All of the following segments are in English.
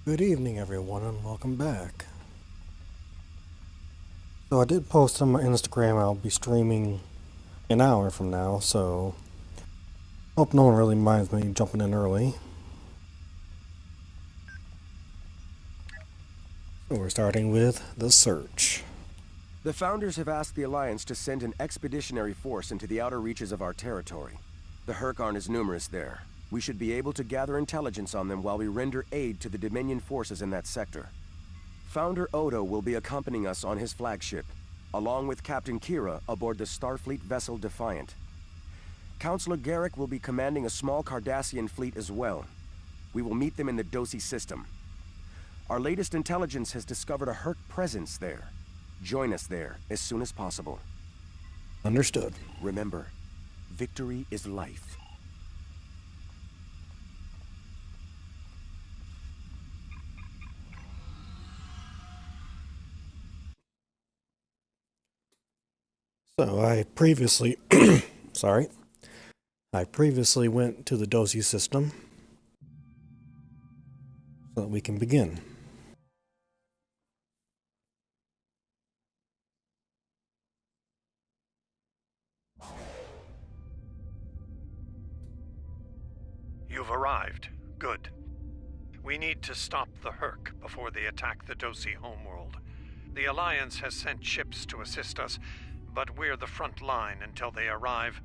Good evening, everyone, and welcome back. So I did post on my Instagram I'll be streaming an hour from now, so hope no one really minds me jumping in early. So we're starting with the search. The Founders have asked the Alliance to send an expeditionary force into the outer reaches of our territory. The Hurk aren't as numerous there. We should be able to gather intelligence on them while we render aid to the Dominion forces in that sector. Founder Odo will be accompanying us on his flagship, along with Captain Kira aboard the Starfleet vessel Defiant. Counselor Garrick will be commanding a small Cardassian fleet as well. We will meet them in the Dosi system. Our latest intelligence has discovered a Hurk presence there. Join us there as soon as possible. Understood. Remember, victory is life. So I previously went to the Dosi system so that we can begin. You've arrived. Good. We need to stop the Hurk before they attack the Dosi homeworld. The Alliance has sent ships to assist us, but we're the front line until they arrive.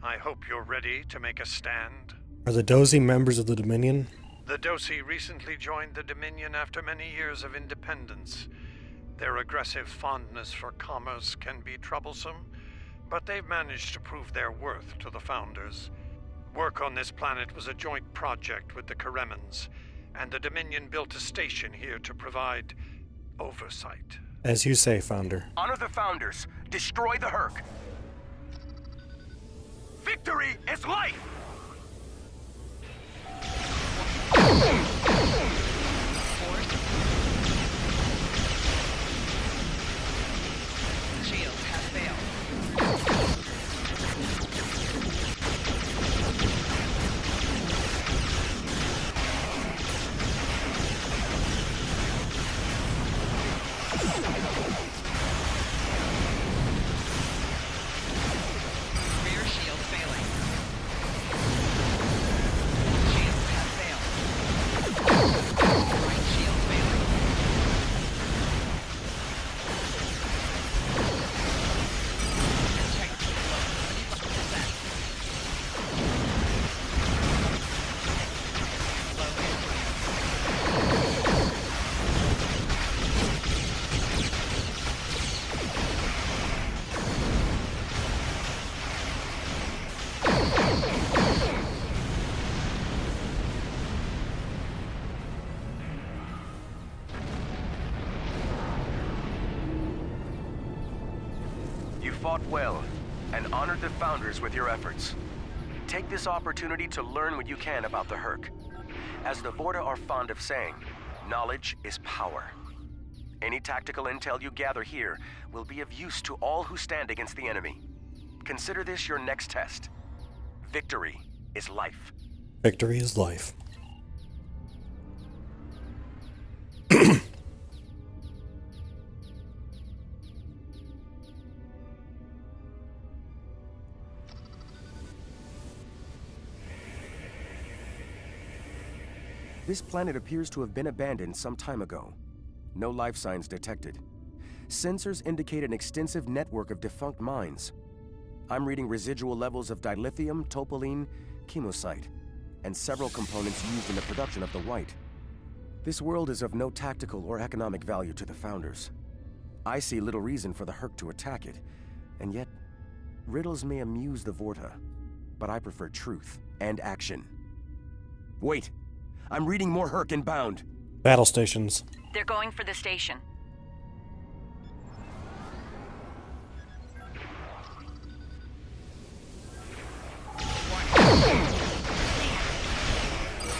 I hope you're ready to make a stand. Are the Dosi members of the Dominion? The Dosi recently joined the Dominion after many years of independence. Their aggressive fondness for commerce can be troublesome, but they've managed to prove their worth to the Founders. Work on this planet was a joint project with the Karemans, and the Dominion built a station here to provide oversight. As you say, Founder. Honor the Founders. Destroy the Hurk. Victory is life! Shields have failed. Rear shield failing. Shields have failed. Right shield failing. Check. 25%. Low energy. You fought well, and honored the Founders with your efforts. Take this opportunity to learn what you can about the Hurk. As the Vorta are fond of saying, knowledge is power. Any tactical intel you gather here will be of use to all who stand against the enemy. Consider this your next test. Victory is life. Victory is life. This planet appears to have been abandoned some time ago. No life signs detected. Sensors indicate an extensive network of defunct mines. I'm reading residual levels of dilithium, topoline, chemosite, and several components used in the production of the white. This world is of no tactical or economic value to the Founders. I see little reason for the Hurk to attack it, and yet, riddles may amuse the Vorta, but I prefer truth and action. Wait! I'm reading more Hurk inbound. Battle stations. They're going for the station.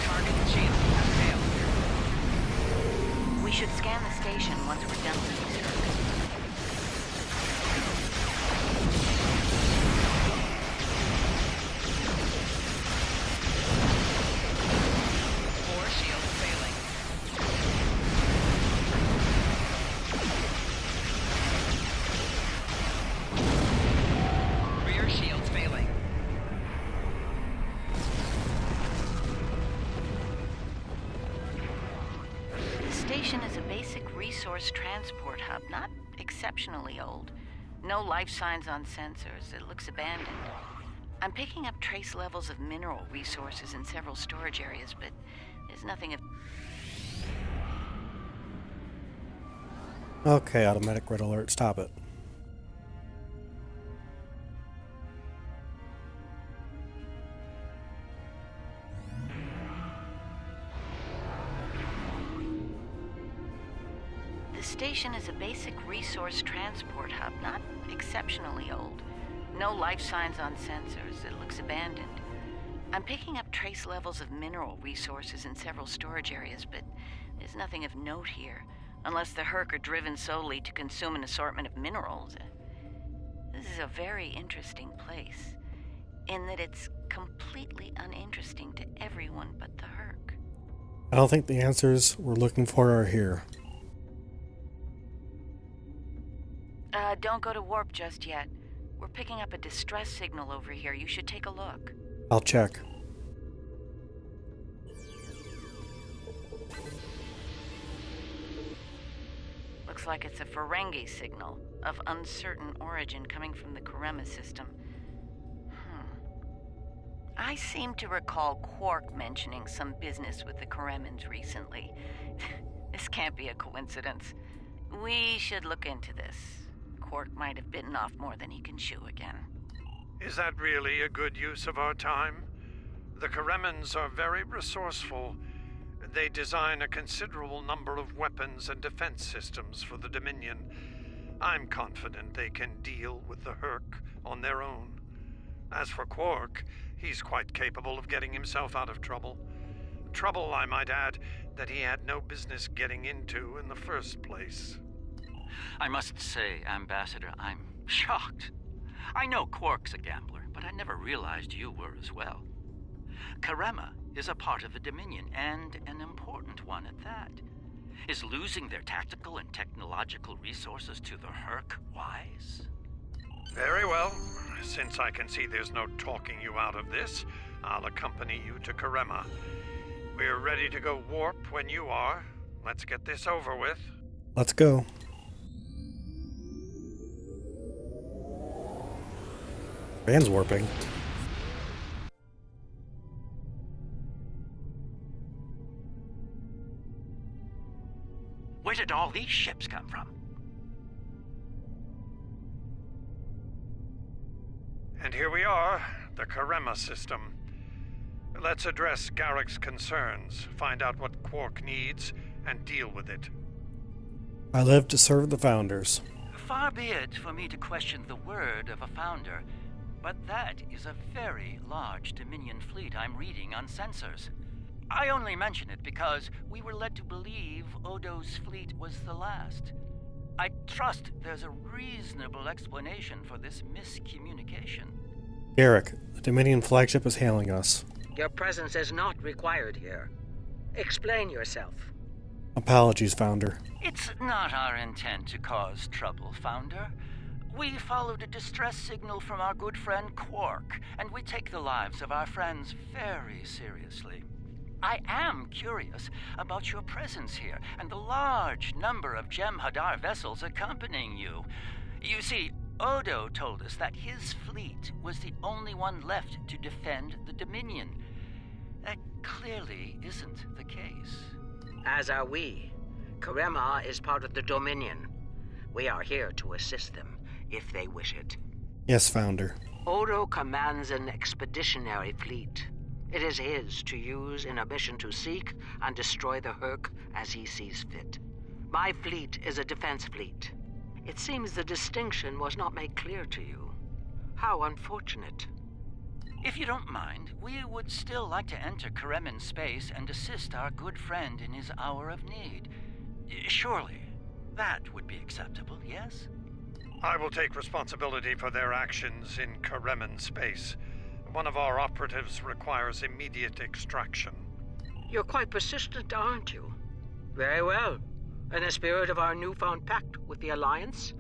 Target shield has failed. We should scan the station once we're done with these Hurks. Four shields failing. resource transport hub, not exceptionally old. No life signs on sensors. It looks abandoned. I'm picking up trace levels of mineral resources in several storage areas, but there's nothing of... Okay, automatic red alert, stop it. The station is a basic resource transport hub, not exceptionally old. No life signs on sensors. It looks abandoned. I'm picking up trace levels of mineral resources in several storage areas, but there's nothing of note here, unless the Herc are driven solely to consume an assortment of minerals. This is a very interesting place, in that it's completely uninteresting to everyone but the Herc. I don't think the answers we're looking for are here. Don't go to warp just yet. We're picking up a distress signal over here. You should take a look. I'll check. Looks like it's a Ferengi signal of uncertain origin coming from the Karema system. I seem to recall Quark mentioning some business with the Karemans recently. This can't be a coincidence. We should look into this. Quark might have bitten off more than he can chew again. Is that really a good use of our time? The Karemans are very resourceful. They design a considerable number of weapons and defense systems for the Dominion. I'm confident they can deal with the Herc on their own. As for Quark, he's quite capable of getting himself out of trouble. Trouble, I might add, that he had no business getting into in the first place. I must say, Ambassador, I'm shocked. I know Quark's a gambler, but I never realized you were as well. Karema is a part of the Dominion, and an important one at that. Is losing their tactical and technological resources to the Herc wise? Very well. Since I can see there's no talking you out of this, I'll accompany you to Karema. We're ready to go warp when you are. Let's get this over with. Let's go. Van's warping. Where did all these ships come from? And here we are, the Karema system. Let's address Garrick's concerns, find out what Quark needs, and deal with it. I live to serve the Founders. Far be it for me to question the word of a founder, but that is a very large Dominion fleet I'm reading on sensors. I only mention it because we were led to believe Odo's fleet was the last. I trust there's a reasonable explanation for this miscommunication. Garrick, the Dominion flagship is hailing us. Your presence is not required here. Explain yourself. Apologies, Founder. It's not our intent to cause trouble, Founder. We followed a distress signal from our good friend Quark, and we take the lives of our friends very seriously. I am curious about your presence here and the large number of Jem'Hadar vessels accompanying you. You see, Odo told us that his fleet was the only one left to defend the Dominion. That clearly isn't the case. As are we. Karema is part of the Dominion. We are here to assist them, if they wish it. Yes, Founder. Odo commands an expeditionary fleet. It is his to use in a mission to seek and destroy the Herc as he sees fit. My fleet is a defense fleet. It seems the distinction was not made clear to you. How unfortunate. If you don't mind, we would still like to enter Kareman space and assist our good friend in his hour of need. Surely, that would be acceptable, yes? I will take responsibility for their actions in Kareman space. One of our operatives requires immediate extraction. You're quite persistent, aren't you? Very well. In the spirit of our newfound pact with the Alliance,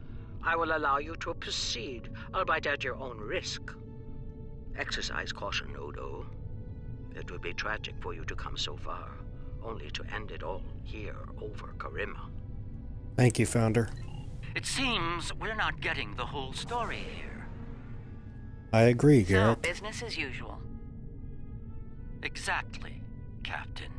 I will allow you to proceed, albeit at your own risk. Exercise caution, Odo. It would be tragic for you to come so far, only to end it all here over Karema. Thank you, Founder. It seems we're not getting the whole story here. I agree, So, Garrick. business as usual. Exactly, Captain.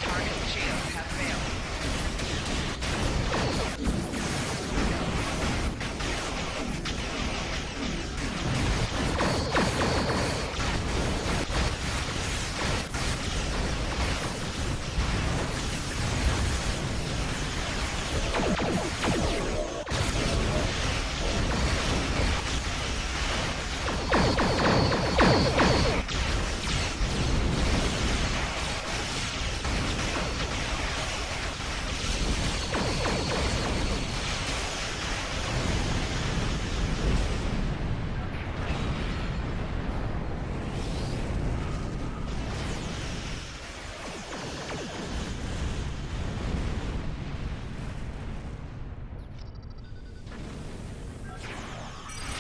Target shields have failed.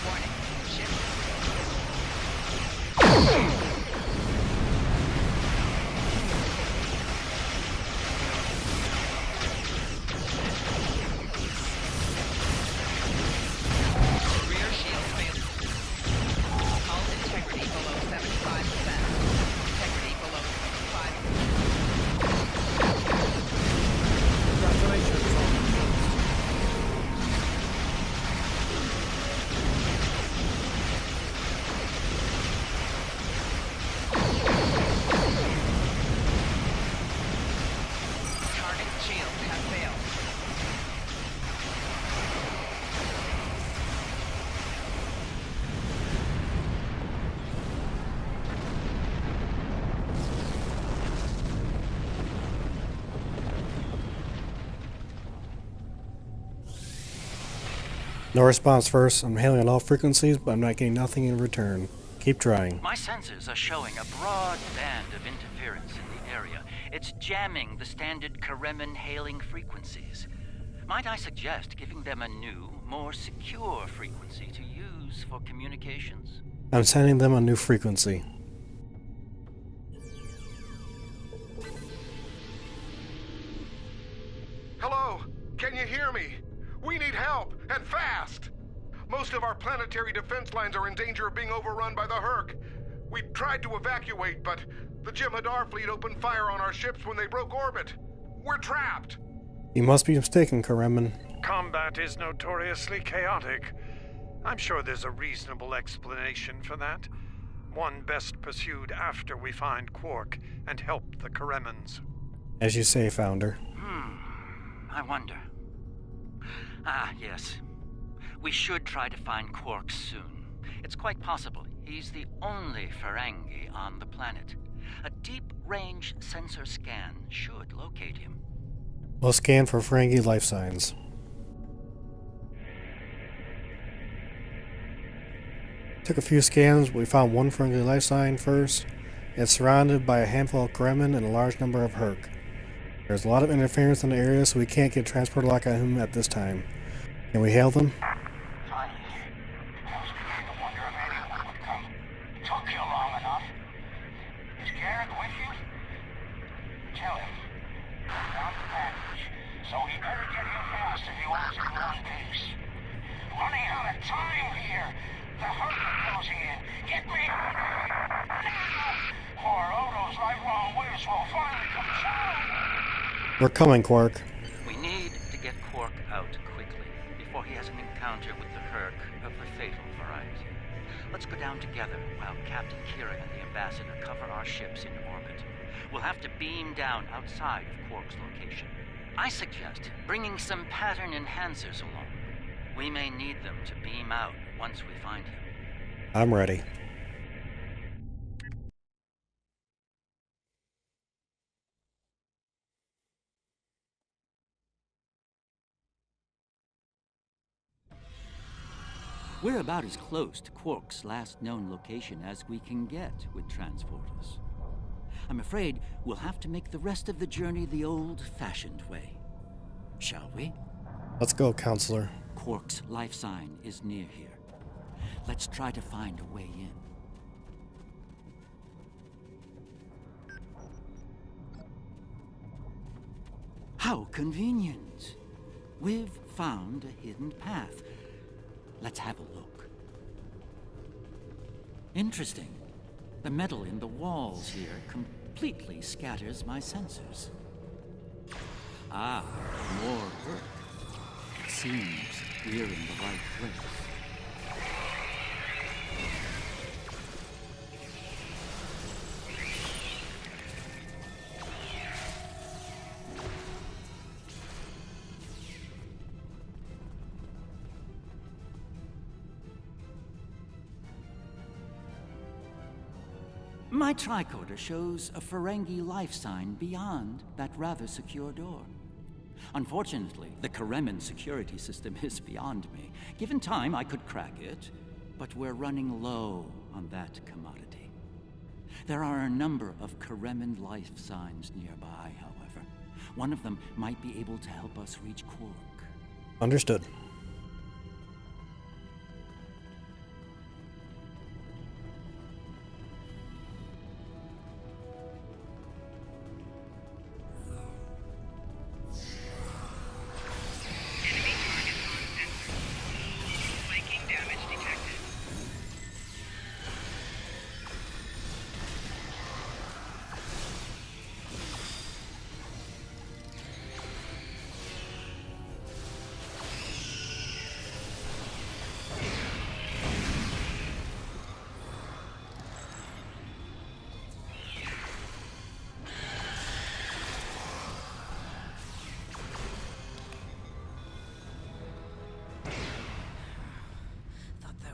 Warning. Ship. Rear shield failed. Hull integrity below 75%. Integrity below 65%. Congratulations on the first. Target shields have failed. No response first. I'm hailing on all frequencies, but I'm not getting nothing in return. Keep trying. My sensors are showing a broad band of interference in the area. It's jamming the standard Karemin hailing frequencies. Might I suggest giving them a new, more secure frequency to use for communications? I'm sending them a new frequency. Hello? Can you hear me? We need help, and fast! Most of our planetary defense lines are in danger of being overrun by the Herc. We tried to evacuate, but the Jem'Hadar fleet opened fire on our ships when they broke orbit. We're trapped! You must be mistaken, Karemin. Combat is notoriously chaotic. I'm sure there's a reasonable explanation for that. One best pursued after we find Quark and help the Karemans. As you say, Founder. I wonder. Ah, yes. We should try to find Quark soon. It's quite possible he's the only Ferengi on the planet. A deep-range sensor scan should locate him. We'll scan for Ferengi life signs. Took a few scans. We found one Ferengi life sign first. It's surrounded by a handful of Kremen and a large number of Herc. There's a lot of interference in the area, so we can't get transport lock on him at this time. Can we hail them? Finally. I was beginning to wonder if anyone would come. Took you long enough. Is Garrick with you? Tell him. I found the package, so he better get here fast if he wants to go in peace. Running out of time here. The Herc are closing in. Get me out of here. Now! Or Odo's lifelong wish will finally come true. We're coming, Quark. We need to get Quark out quickly, before he has an encounter with the Herc of the fatal variety. Let's go down together while Captain Kira and the Ambassador cover our ships in orbit. We'll have to beam down outside of Quark's location. I suggest bringing some pattern enhancers along. We may need them to beam out once we find him. I'm ready. We're about as close to Quark's last known location as we can get with transporters. I'm afraid we'll have to make the rest of the journey the old-fashioned way. Shall we? Let's go, Counselor. Quark's life sign is near here. Let's try to find a way in. How convenient. We've found a hidden path. Let's have a look. Interesting. The metal in the walls here completely scatters my sensors. Ah, more work. It seems we're in the right place. My tricorder shows a Ferengi life sign beyond that rather secure door. Unfortunately, the Karemin security system is beyond me. Given time, I could crack it, but we're running low on that commodity. There are a number of Karemin life signs nearby, however. One of them might be able to help us reach Quark. Understood.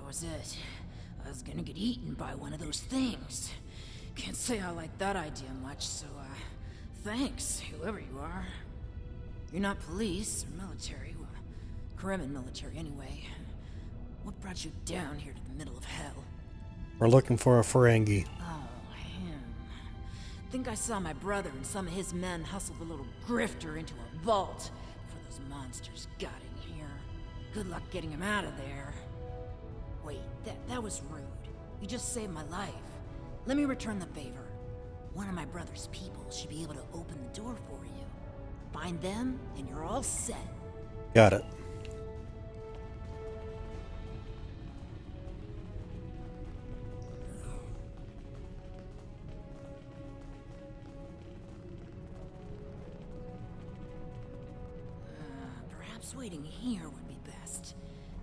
Was it. I was gonna get eaten by one of those things. Can't say I like that idea much, so, thanks, whoever you are. You're not police or military. Well, Karemin military, anyway. What brought you down here to the middle of hell? We're looking for a Ferengi. Oh, him. Think I saw my brother and some of his men hustle the little grifter into a vault before those monsters got in here. Good luck getting him out of there. Wait, that was rude. You just saved my life. Let me return the favor. One of my brother's people should be able to open the door for you. Find them, and you're all set. Got it. Perhaps waiting here would be best.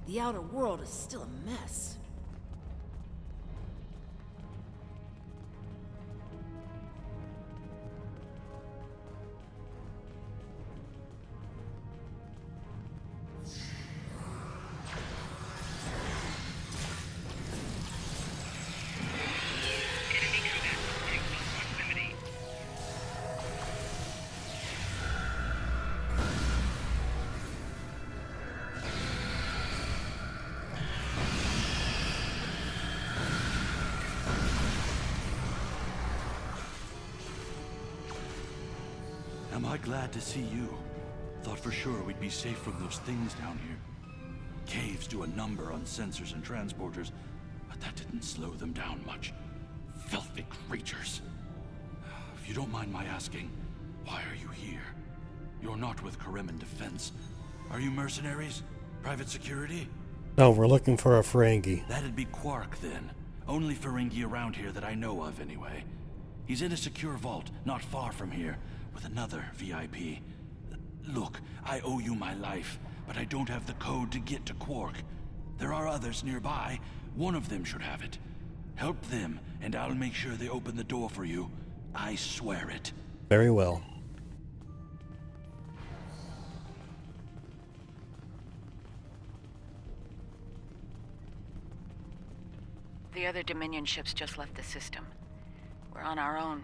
The outer world is still a mess. Am I glad to see you? Thought for sure we'd be safe from those things down here. Caves do a number on sensors and transporters, but that didn't slow them down much. Filthy creatures. If you don't mind my asking, why are you here? You're not with Karemin Defense. Are you mercenaries? Private security? No, we're looking for a Ferengi. That'd be Quark, then. Only Ferengi around here that I know of, anyway. He's in a secure vault, not far from here, with another VIP. Look, I owe you my life, but I don't have the code to get to Quark. There are others nearby. One of them should have it. Help them, and I'll make sure they open the door for you. I swear it. Very well. The other Dominion ships just left the system. We're on our own.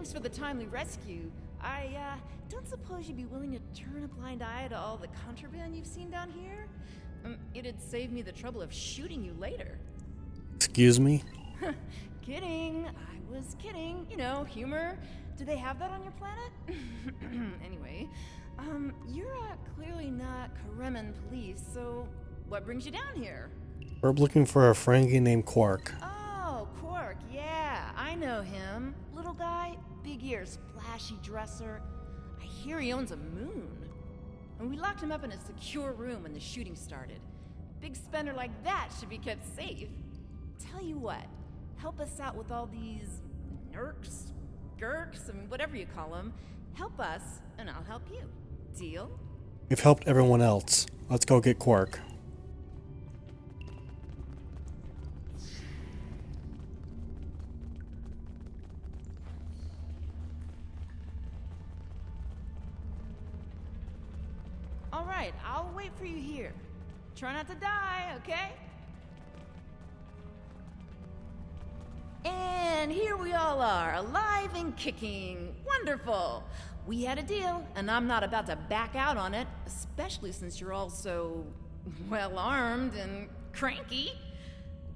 thanks for the timely rescue. I don't suppose you'd be willing to turn a blind eye to all the contraband you've seen down here? It'd save me the trouble of shooting you later. Excuse me? Kidding. I was kidding. You know, humor. Do they have that on your planet? Anyway, you're clearly not Karemen police, so what brings you down here? We're looking for a Ferengi named Quark. Oh, Quark, yeah, I know him. Little guy, big ears, flashy dresser. I hear he owns a moon. And we locked him up in a secure room when the shooting started. Big spender like that should be kept safe. Tell you what, help us out with all these nerks, gurks, and whatever you call them. Help us, and I'll help you. Deal? We've helped everyone else. Let's go get Quark. All right, I'll wait for you here. Try not to die, okay? And here we all are, alive and kicking. Wonderful. We had a deal, and I'm not about to back out on it, especially since you're all so well-armed and cranky.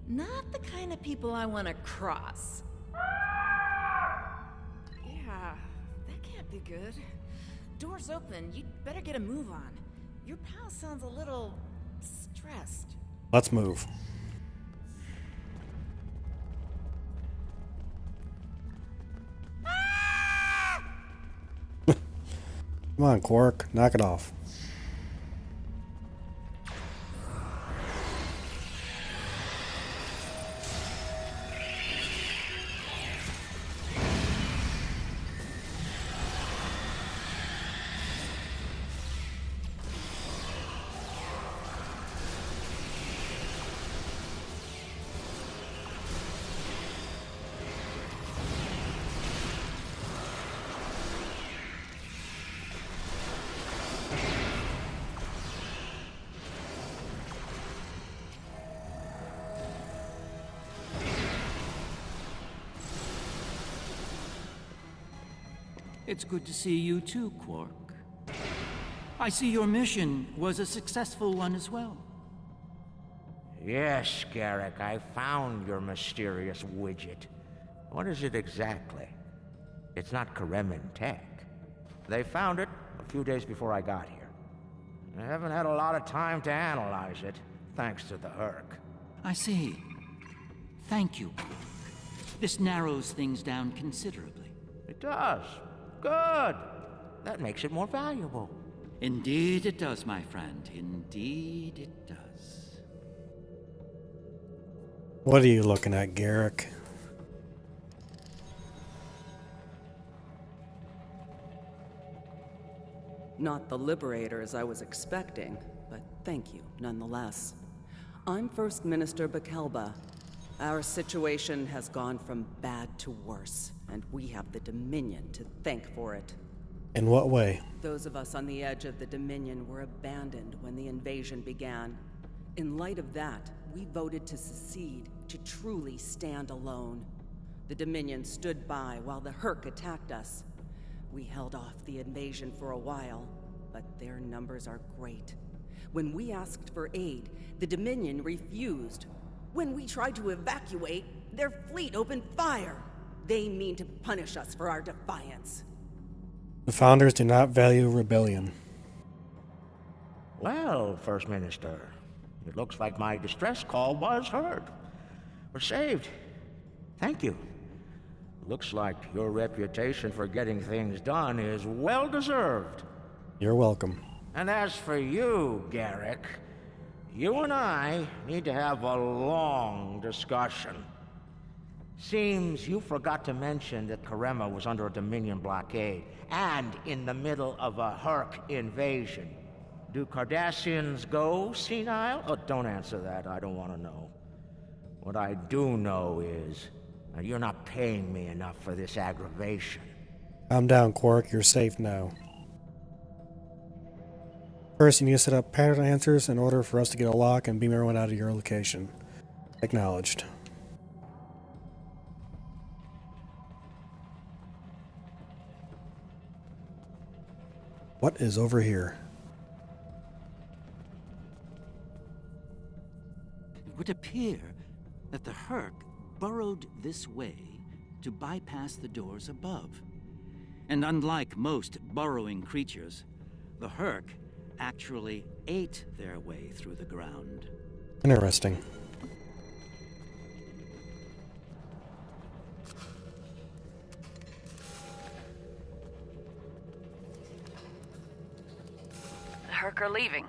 Not the kind of people I want to cross. Yeah, that can't be good. Door's open. You'd better get a move on. Your pal sounds a little stressed. Let's move. Come on, Quark. Knock it off. It's good to see you too, Quark. I see your mission was a successful one as well. Yes, Garrick, I found your mysterious widget. What is it exactly? It's not Karemen tech. They found it a few days before I got here. I haven't had a lot of time to analyze it, thanks to the Herc. I see. Thank you, Quark. This narrows things down considerably. It does. Good. That makes it more valuable. Indeed it does, my friend. Indeed it does. What are you looking at, Garrick? Not the liberators I was expecting, but thank you nonetheless. I'm First Minister Bekelba. Our situation has gone from bad to worse, and we have the Dominion to thank for it. In what way? Those of us on the edge of the Dominion were abandoned when the invasion began. In light of that, we voted to secede, to truly stand alone. The Dominion stood by while the Herc attacked us. We held off the invasion for a while, but their numbers are great. When we asked for aid, the Dominion refused. When we tried to evacuate, their fleet opened fire. They mean to punish us for our defiance. The Founders do not value rebellion. Well, First Minister, it looks like my distress call was heard. We're saved. Thank you. Looks like your reputation for getting things done is well deserved. You're welcome. And as for you, Garrick, you and I need to have a long discussion. Seems you forgot to mention that Karema was under a Dominion blockade and in the middle of a Herc invasion. Do Cardassians go senile? Oh, don't answer that. I don't want to know. What I do know is you're not paying me enough for this aggravation. Calm down, Quark. You're safe now. First, you need to set up pattern answers in order for us to get a lock and beam everyone out of your location. Acknowledged. What is over here? It would appear that the Herc burrowed this way to bypass the doors above. And unlike most burrowing creatures, the Herc actually ate their way through the ground. Interesting. The Herc are leaving.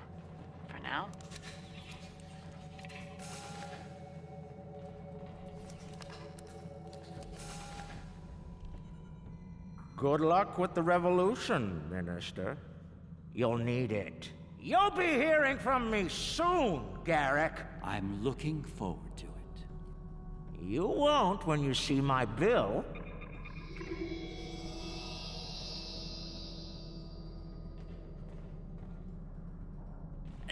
For now. Good luck with the revolution, Minister. You'll need it. You'll be hearing from me soon, Garrick. I'm looking forward to it. You won't when you see my bill.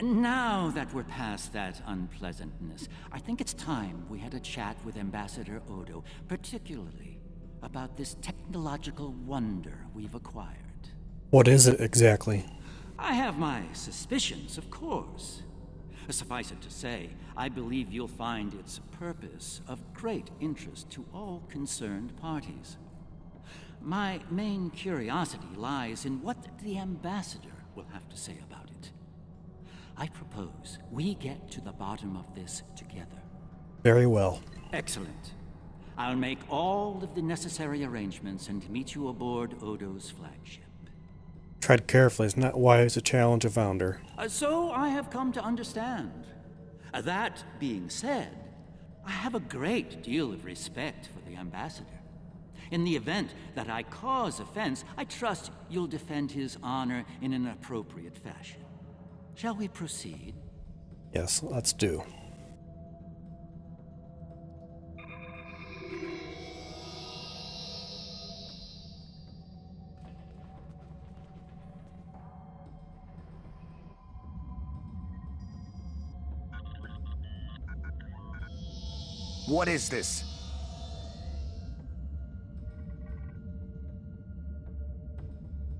Now that we're past that unpleasantness, I think it's time we had a chat with Ambassador Odo, particularly about this technological wonder we've acquired. What is it exactly? I have my suspicions, of course. Suffice it to say, I believe you'll find its purpose of great interest to all concerned parties. My main curiosity lies in what the Ambassador will have to say about it. I propose we get to the bottom of this together. Very well. Excellent. I'll make all of the necessary arrangements and meet you aboard Odo's flagship. Tread carefully. It's not wise to challenge a founder. So I have come to understand. That being said, I have a great deal of respect for the Ambassador. In the event that I cause offense, I trust you'll defend his honor in an appropriate fashion. Shall we proceed? Yes, let's do. What is this?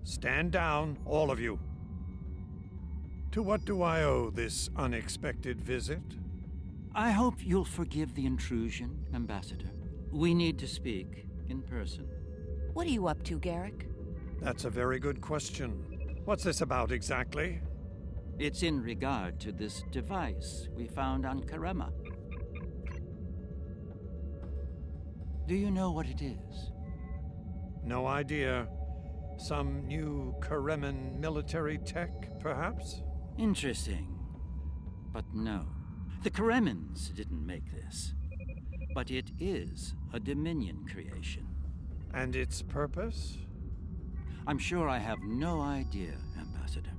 Stand down, all of you. To what do I owe this unexpected visit? I hope you'll forgive the intrusion, Ambassador. We need to speak in person. What are you up to, Garrick? That's a very good question. What's this about exactly? It's in regard to this device we found on Karema. Do you know what it is? No idea. Some new Kareman military tech, perhaps? Interesting. But no. The Karemans didn't make this. But it is a Dominion creation. And its purpose? I'm sure I have no idea, Ambassador.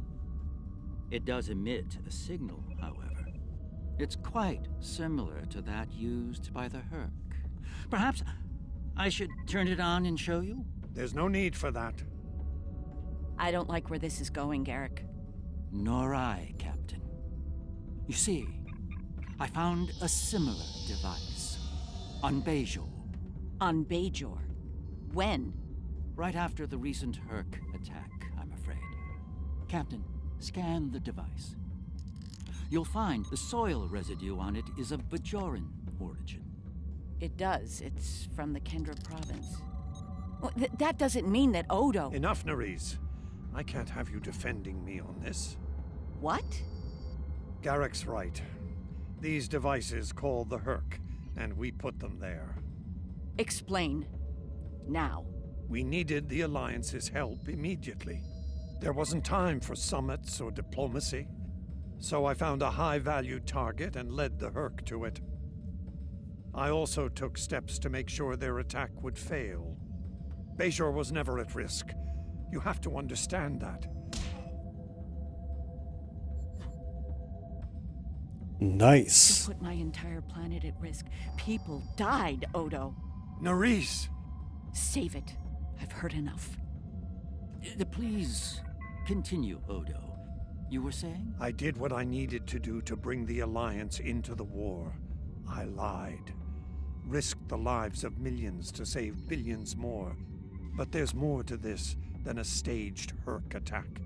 It does emit a signal, however. It's quite similar to that used by the Herc. Perhaps I should turn it on and show you? There's no need for that. I don't like where this is going, Garrick. Nor I, Captain. You see, I found a similar device on Bajor. On Bajor? When? Right after the recent Herc attack, I'm afraid. Captain, scan the device. You'll find the soil residue on it is of Bajoran origin. It does. It's from the Kendra province. Well, that doesn't mean that Odo... Enough, Nerys. I can't have you defending me on this. What? Garrick's right. These devices called the Herc, and we put them there. Explain. Now. We needed the Alliance's help immediately. There wasn't time for summits or diplomacy. So I found a high-value target and led the Herc to it. I also took steps to make sure their attack would fail. Bajor was never at risk. You have to understand that. Nice. You put my entire planet at risk. People died, Odo. Nerys! Save it. I've heard enough. Please continue, Odo. You were saying? I did what I needed to do to bring the Alliance into the war. I lied. Risked the lives of millions to save billions more. But there's more to this than a staged Herc attack.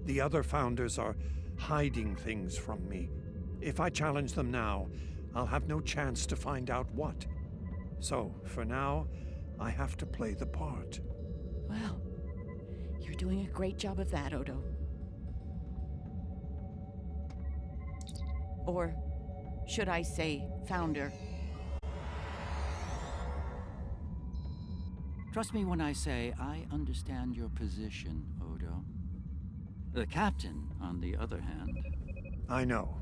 The other founders are hiding things from me. If I challenge them now, I'll have no chance to find out what. So, for now, I have to play the part. Well, you're doing a great job of that, Odo. Or should I say, Founder? Trust me when I say I understand your position, Odo. The captain, on the other hand... I know.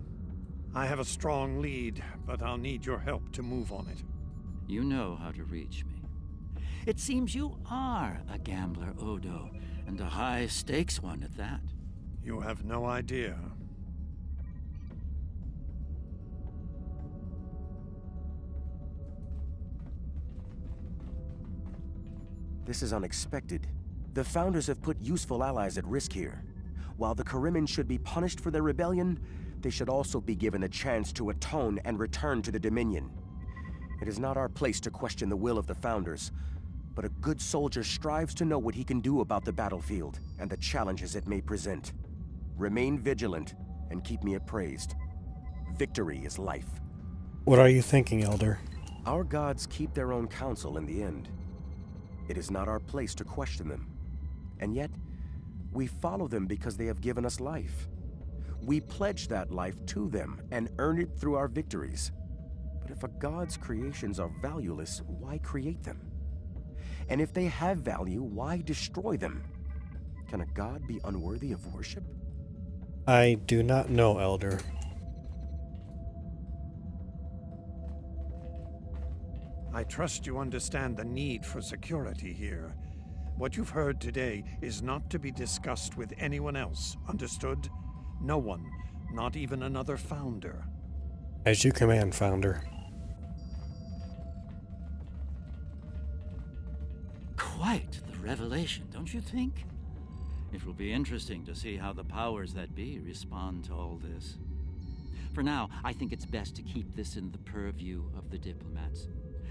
I have a strong lead, but I'll need your help to move on it. You know how to reach me. It seems you are a gambler, Odo, and a high-stakes one at that. You have no idea. This is unexpected. The Founders have put useful allies at risk here. While the Karimin should be punished for their rebellion, they should also be given a chance to atone and return to the Dominion. It is not our place to question the will of the Founders, but a good soldier strives to know what he can do about the battlefield and the challenges it may present. Remain vigilant and keep me appraised. Victory is life. What are you thinking, Elder? Our gods keep their own counsel in the end. It is not our place to question them. And yet, we follow them because they have given us life. We pledge that life to them and earn it through our victories. But if a god's creations are valueless, why create them? And if they have value, why destroy them? Can a god be unworthy of worship? I do not know, Elder. I trust you understand the need for security here. What you've heard today is not to be discussed with anyone else, understood? No one, not even another Founder. As you command, Founder. Quite the revelation, don't you think? It will be interesting to see how the powers that be respond to all this. For now, I think it's best to keep this in the purview of the diplomats.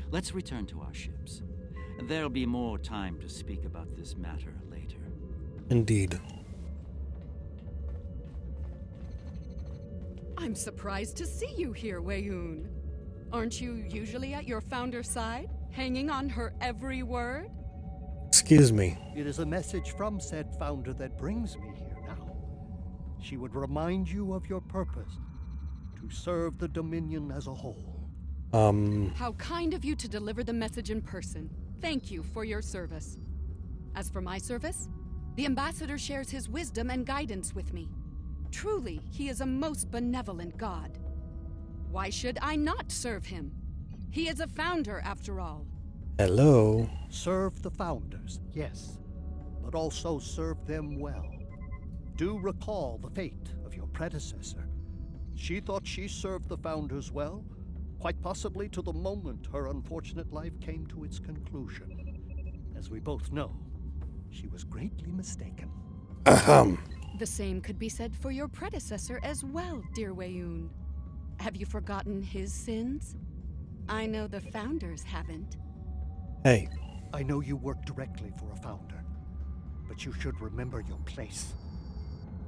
Let's return to our ships. There'll be more time to speak about this matter later. Indeed. I'm surprised to see you here, Weyoun. Aren't you usually at your Founder's side, hanging on her every word? Excuse me. It is a message from said Founder that brings me here now. She would remind you of your purpose, to serve the Dominion as a whole. How kind of you to deliver the message in person. Thank you for your service. As for my service, the Ambassador shares his wisdom and guidance with me. Truly, he is a most benevolent god. Why should I not serve him? He is a Founder, after all. Hello? Serve the Founders, yes, but also serve them well. Do recall the fate of your predecessor. She thought she served the Founders well, quite possibly to the moment her unfortunate life came to its conclusion. As we both know, she was greatly mistaken. Ahem. The same could be said for your predecessor as well, dear Weyoun. Have you forgotten his sins? I know the Founders haven't. Hey. I know you work directly for a Founder, but you should remember your place.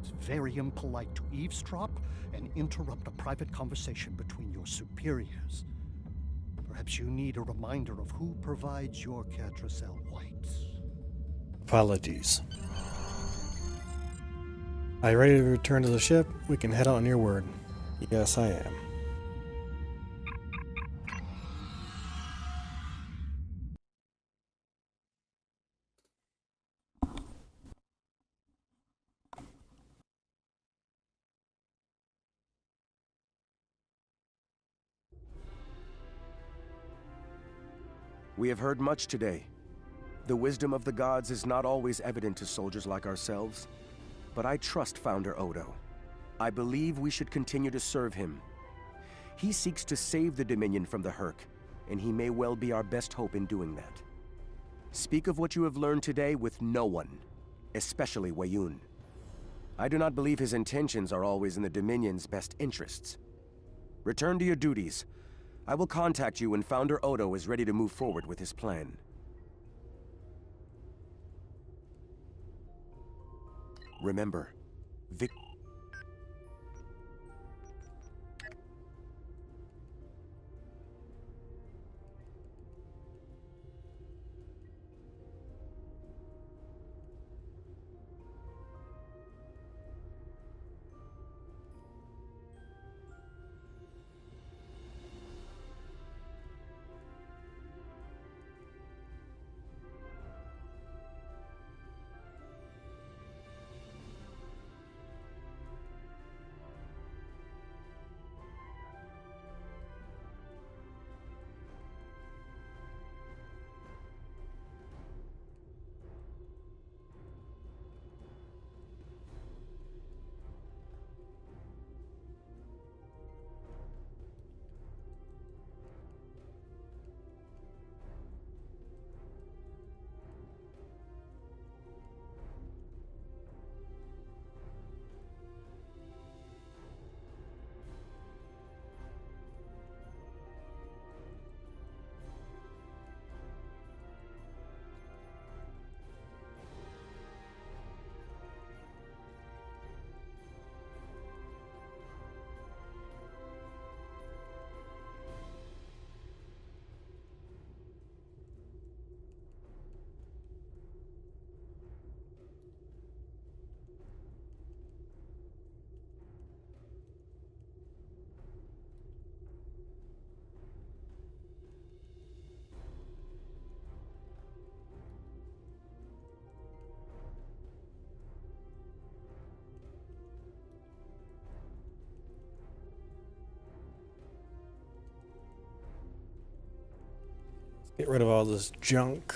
It's very impolite to eavesdrop and interrupt a private conversation between your superiors. Perhaps you need a reminder of who provides your Catracel whites. Apologies. Are you ready to return to the ship? We can head out on your word. Yes, I am. We have heard much today. The wisdom of the gods is not always evident to soldiers like ourselves, but I trust Founder Odo. I believe we should continue to serve him. He seeks to save the Dominion from the Hurk, and he may well be our best hope in doing that. Speak of what you have learned today with no one, especially Weyoun. I do not believe his intentions are always in the Dominion's best interests. Return to your duties. I will contact you when Founder Odo is ready to move forward with his plan. Remember, Get rid of all this junk.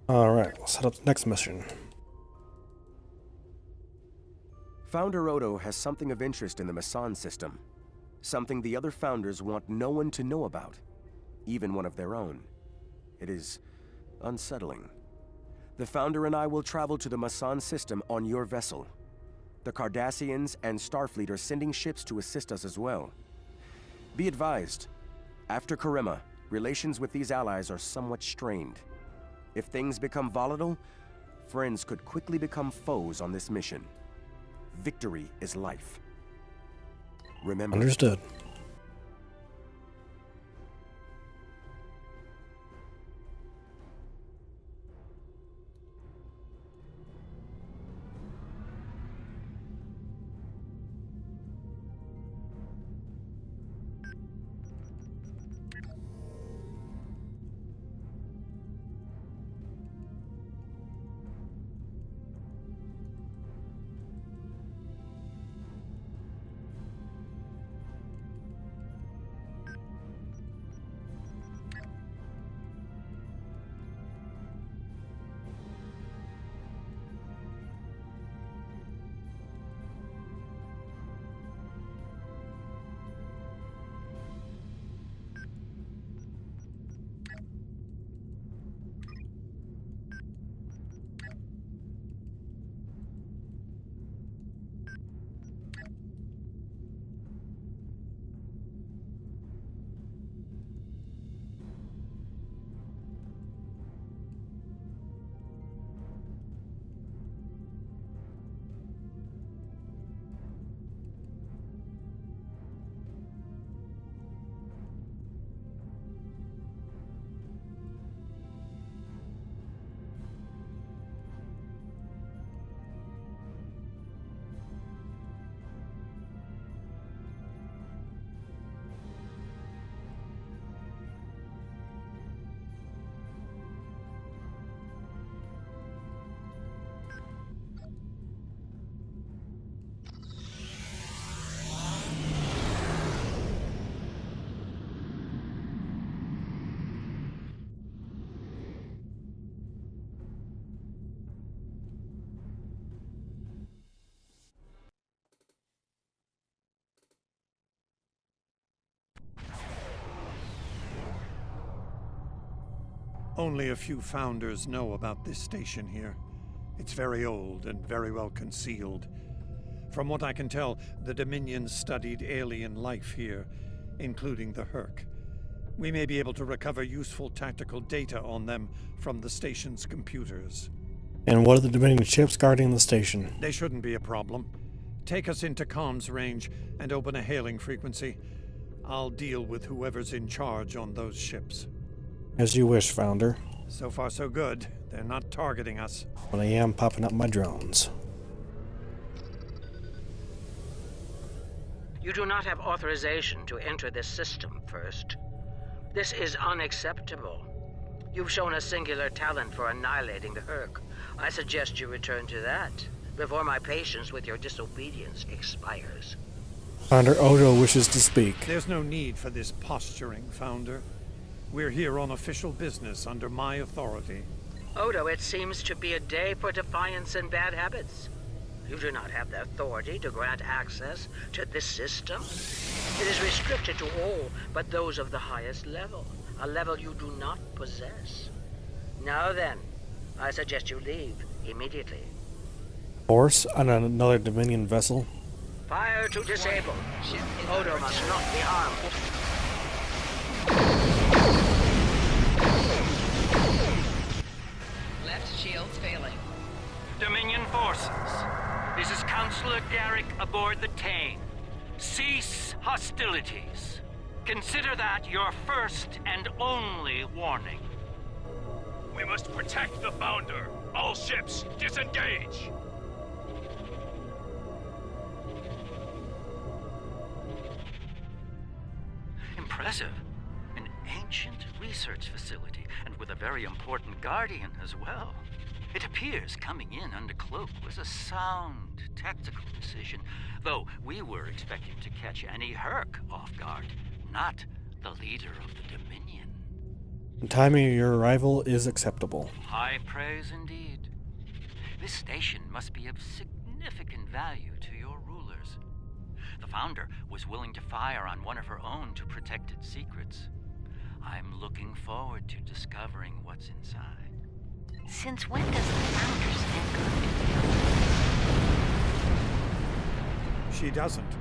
Alright, let's set up the next mission. Founder Odo has something of interest in the Masan system. Something the other founders want no one to know about. Even one of their own. It is unsettling. The Founder and I will travel to the Masan system on your vessel. The Cardassians and Starfleet are sending ships to assist us as well. Be advised, after Karima, relations with these allies are somewhat strained. If things become volatile, friends could quickly become foes on this mission. Victory is life. Remember. Understood. Only a few Founders know about this station here. It's very old and very well concealed. From what I can tell, the Dominion studied alien life here, including the Herc. We may be able to recover useful tactical data on them from the station's computers. And what are the Dominion ships guarding the station? They shouldn't be a problem. Take us into comms range and open a hailing frequency. I'll deal with whoever's in charge on those ships. As you wish, Founder. So far so good. They're not targeting us. But I am popping up my drones. You do not have authorization to enter this system first. This is unacceptable. You've shown a singular talent for annihilating the Herc. I suggest you return to that before my patience with your disobedience expires. Founder Odo wishes to speak. There's no need for this posturing, Founder. We're here on official business under my authority. Odo, it seems to be a day for defiance and bad habits. You do not have the authority to grant access to this system. It is restricted to all but those of the highest level, a level you do not possess. Now then, I suggest you leave immediately. Force on another Dominion vessel? Fire to disable. Odo must not be harmed. Left shields failing. Dominion forces, this is Counselor Garrick aboard the Tane. Cease hostilities. Consider that your first and only warning. We must protect the Founder. All ships, disengage! Impressive. An ancient research facility, and with a very important guardian as well. It appears coming in under cloak was a sound tactical decision, though we were expecting to catch any Herc off guard, not the leader of the Dominion. The timing of your arrival is acceptable. High praise indeed. This station must be of significant value to your rulers. The Founder was willing to fire on one of her own to protect its secrets. I'm looking forward to discovering what's inside. Since when does the Founder stand guard? She doesn't.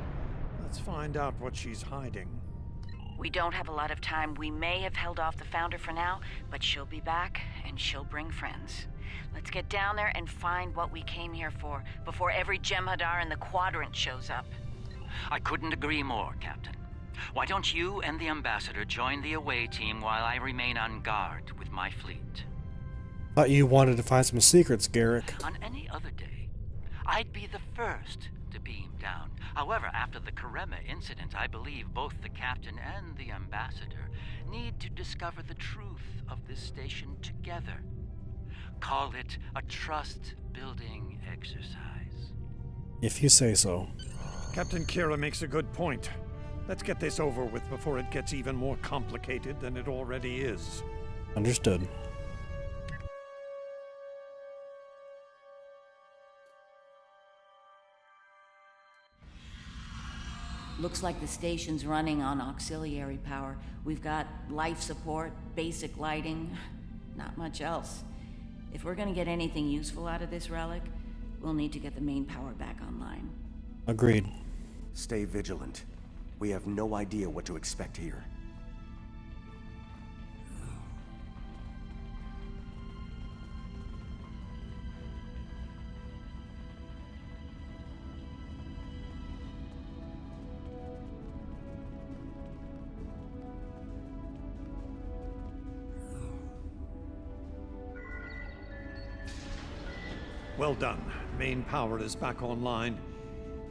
Let's find out what she's hiding. We don't have a lot of time. We may have held off the Founder for now, but she'll be back, and she'll bring friends. Let's get down there and find what we came here for, before every Jem'Hadar in the Quadrant shows up. I couldn't agree more, Captain. Why don't you and the Ambassador join the away team while I remain on guard with my fleet? Thought you wanted to find some secrets, Garrick. On any other day, I'd be the first to beam down. However, after the Karema incident, I believe both the Captain and the Ambassador need to discover the truth of this station together. Call it a trust-building exercise. If you say so. Captain Kira makes a good point. Let's get this over with before it gets even more complicated than it already is. Understood. Looks like the station's running on auxiliary power. We've got life support, basic lighting, not much else. If we're gonna get anything useful out of this relic, we'll need to get the main power back online. Agreed. Stay vigilant. We have no idea what to expect here. Well done. Main power is back online.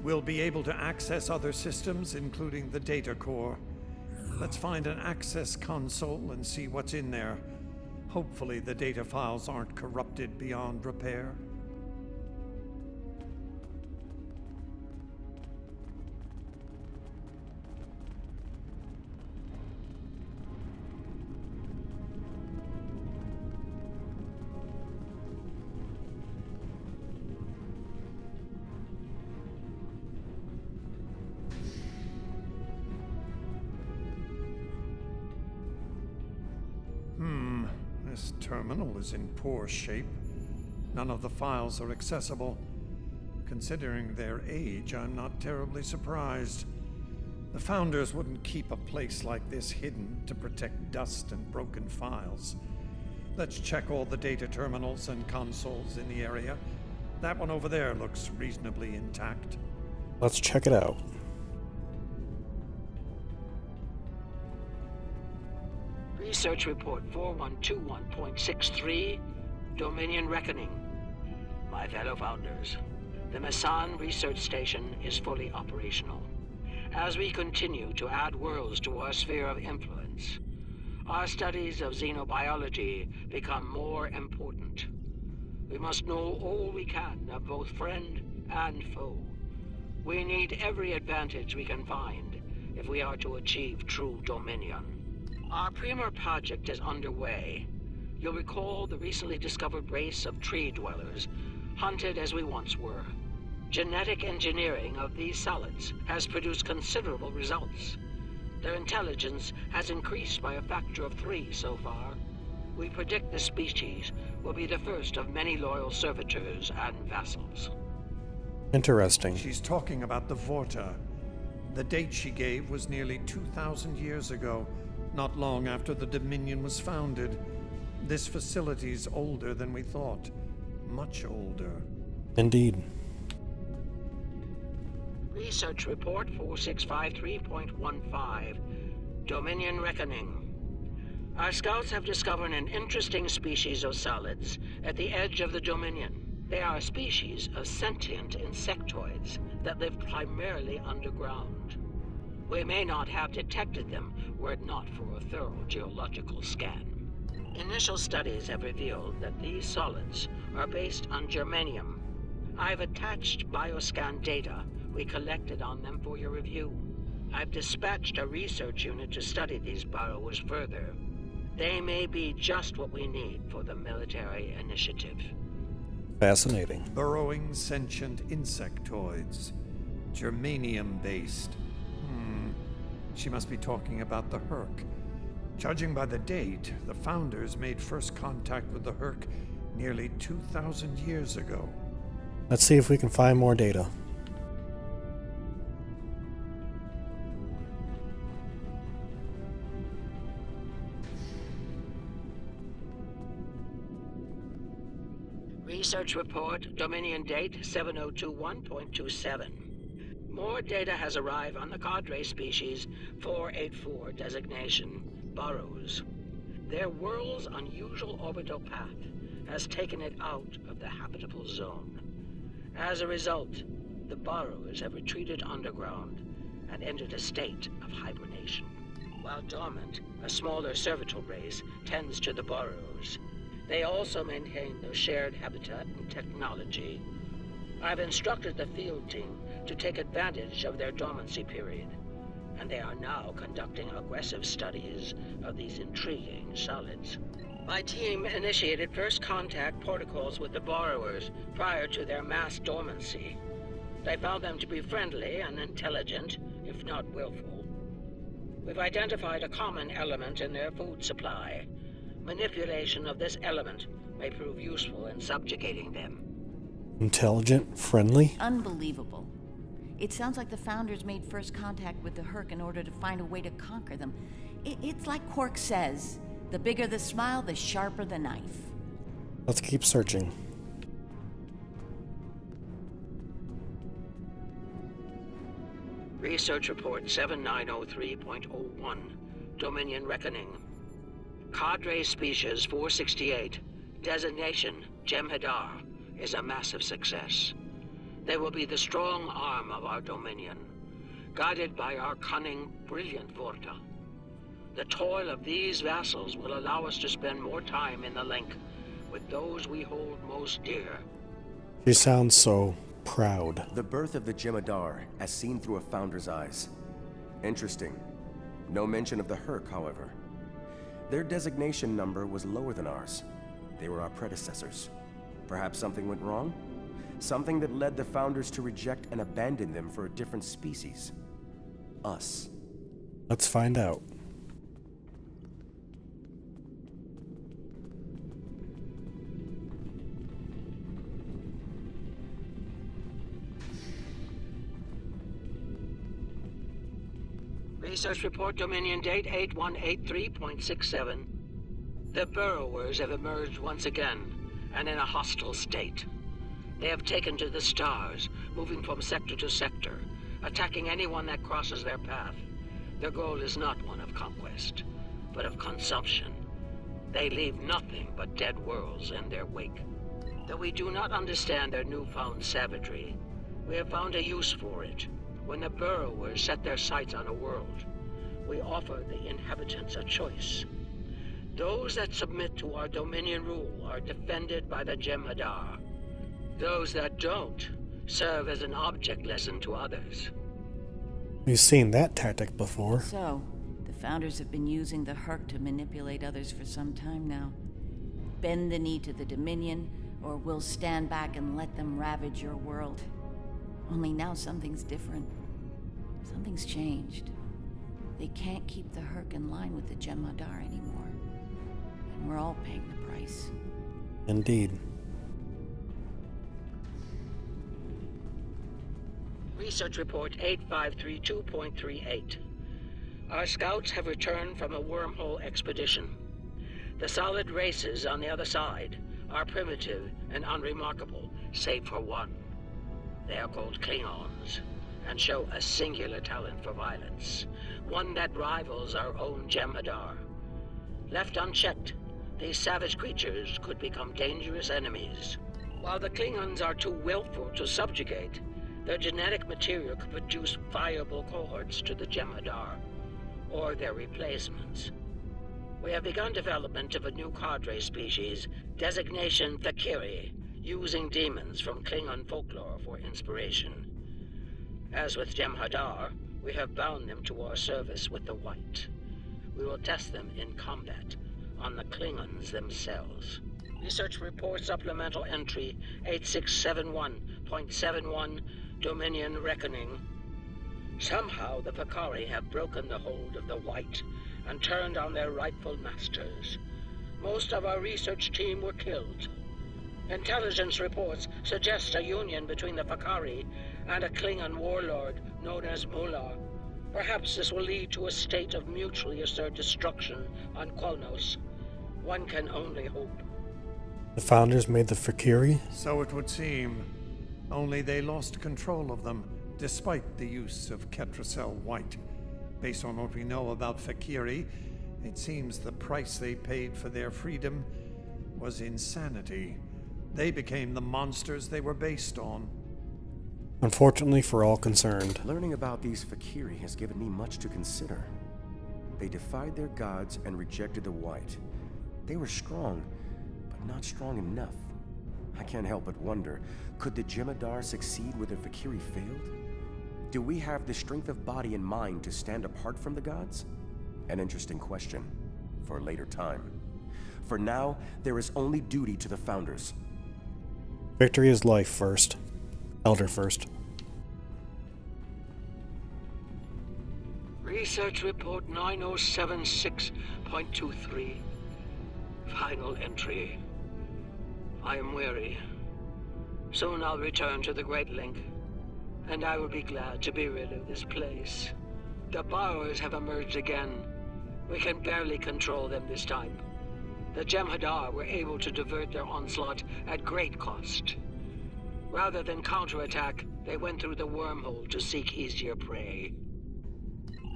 We'll be able to access other systems, including the data core. Let's find an access console and see what's in there. Hopefully the data files aren't corrupted beyond repair. This terminal is in poor shape. None of the files are accessible. Considering their age, I'm not terribly surprised. The Founders wouldn't keep a place like this hidden to protect dust and broken files. Let's check all the data terminals and consoles in the area. That one over there looks reasonably intact. Let's check it out. Research Report 4121.63, Dominion Reckoning. My fellow Founders, the Mesan Research Station is fully operational. As we continue to add worlds to our sphere of influence, our studies of xenobiology become more important. We must know all we can of both friend and foe. We need every advantage we can find if we are to achieve true dominion. Our Premier project is underway. You'll recall the recently discovered race of tree dwellers, hunted as we once were. Genetic engineering of these solids has produced considerable results. Their intelligence has increased by a factor of 3 so far. We predict the species will be the first of many loyal servitors and vassals. Interesting. She's talking about the Vorta. The date she gave was nearly 2,000 years ago, not long after the Dominion was founded. This facility's older than we thought. Much older. Indeed. Research Report 4653.15, Dominion Reckoning. Our scouts have discovered an interesting species of solids at the edge of the Dominion. They are a species of sentient insectoids that live primarily underground. We may not have detected them were it not for a thorough geological scan. Initial studies have revealed that these solids are based on germanium. I've attached bioscan data we collected on them for your review. I've dispatched a research unit to study these burrows further. They may be just what we need for the military initiative. Fascinating. Burrowing sentient insectoids. Germanium-based. She must be talking about the Herc. Judging by the date, the Founders made first contact with the Herc nearly 2,000 years ago. Let's see if we can find more data. Research Report, Dominion Date 7021.27. More data has arrived on the Cadre species 484 designation, burrows. Their world's unusual orbital path has taken it out of the habitable zone. As a result, the burrows have retreated underground and entered a state of hibernation. While dormant, a smaller servitor race tends to the burrows. They also maintain their shared habitat and technology. I've instructed the field team to take advantage of their dormancy period, and they are now conducting aggressive studies of these intriguing solids. My team initiated first contact protocols with the borrowers prior to their mass dormancy. They found them to be friendly and intelligent, if not willful. We've identified a common element in their food supply. Manipulation of this element may prove useful in subjugating them. Intelligent? Friendly? Unbelievable. It sounds like the Founders made first contact with the Herc in order to find a way to conquer them. It's like Quark says, the bigger the smile, the sharper the knife. Let's keep searching. Research Report 7903.01, Dominion Reckoning. Cadre Species 468, designation Jem'Hadar, is a massive success. They will be the strong arm of our Dominion, guided by our cunning, brilliant Vorta. The toil of these vassals will allow us to spend more time in the link with those we hold most dear. She sounds so proud. The birth of the Jem'Hadar, as seen through a Founder's eyes. Interesting. No mention of the Herc, however. Their designation number was lower than ours. They were our predecessors. Perhaps something went wrong? Something that led the Founders to reject and abandon them for a different species. Us. Let's find out. Research report Dominion date 8183.67. The burrowers have emerged once again, and in a hostile state. They have taken to the stars, moving from sector to sector, attacking anyone that crosses their path. Their goal is not one of conquest, but of consumption. They leave nothing but dead worlds in their wake. Though we do not understand their newfound savagery, we have found a use for it. When the burrowers set their sights on a world, we offer the inhabitants a choice. Those that submit to our Dominion rule are defended by the Jem'Hadar. Those that don't serve as an object lesson to others. We've seen that tactic before. So, the Founders have been using the Herc to manipulate others for some time now. Bend the knee to the Dominion, or we'll stand back and let them ravage your world. Only now something's different. Something's changed. They can't keep the Herc in line with the Jem'Hadar anymore. And we're all paying the price. Indeed. Research report 8532.38. Our scouts have returned from a wormhole expedition. The solid races on the other side are primitive and unremarkable, save for one. They are called Klingons, and show a singular talent for violence, one that rivals our own Jem'Hadar. Left unchecked, these savage creatures could become dangerous enemies. While the Klingons are too willful to subjugate, their genetic material could produce viable cohorts to the Jem'Hadar, or their replacements. We have begun development of a new cadre species, designation Thakiri, using demons from Klingon folklore for inspiration. As with Jem'Hadar, we have bound them to our service with the White. We will test them in combat on the Klingons themselves. Research report supplemental entry 8671.71 Dominion Reckoning. Somehow the Vakari have broken the hold of the White and turned on their rightful masters. Most of our research team were killed. Intelligence reports suggest a union between the Vakari and a Klingon warlord known as Mular. Perhaps this will lead to a state of mutually assured destruction on Kolnos. One can only hope. The Founders made the Fakiri? So it would seem. Only they lost control of them, despite the use of Ketracel White. Based on what we know about Fakiri, it seems the price they paid for their freedom was insanity. They became the monsters they were based on. Unfortunately for all concerned. Learning about these Fakiri has given me much to consider. They defied their gods and rejected the White. They were strong, but not strong enough. I can't help but wonder, could the Jem'Hadar succeed where the Fakiri failed? Do we have the strength of body and mind to stand apart from the gods? An interesting question for a later time. For now, there is only duty to the Founders. Victory is life first. Elder first. Research report 9076.23. Final entry. I am weary. Soon I'll return to the Great Link, and I will be glad to be rid of this place. The borrowers have emerged again. We can barely control them this time. The Jem'Hadar were able to divert their onslaught at great cost. Rather than counterattack, they went through the wormhole to seek easier prey.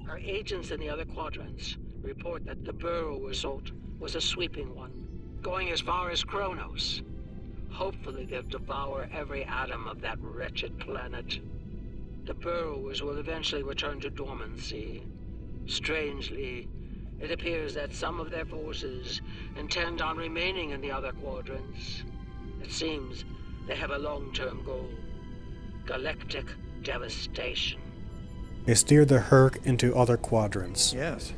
Our agents in the other quadrants report that the burrow assault was a sweeping one, going as far as Kronos. Hopefully they'll devour every atom of that wretched planet. The burrowers will eventually return to dormancy. Strangely, it appears that some of their forces intend on remaining in the other quadrants. It seems they have a long-term goal. Galactic devastation. They steered the Herc into other quadrants. Yes.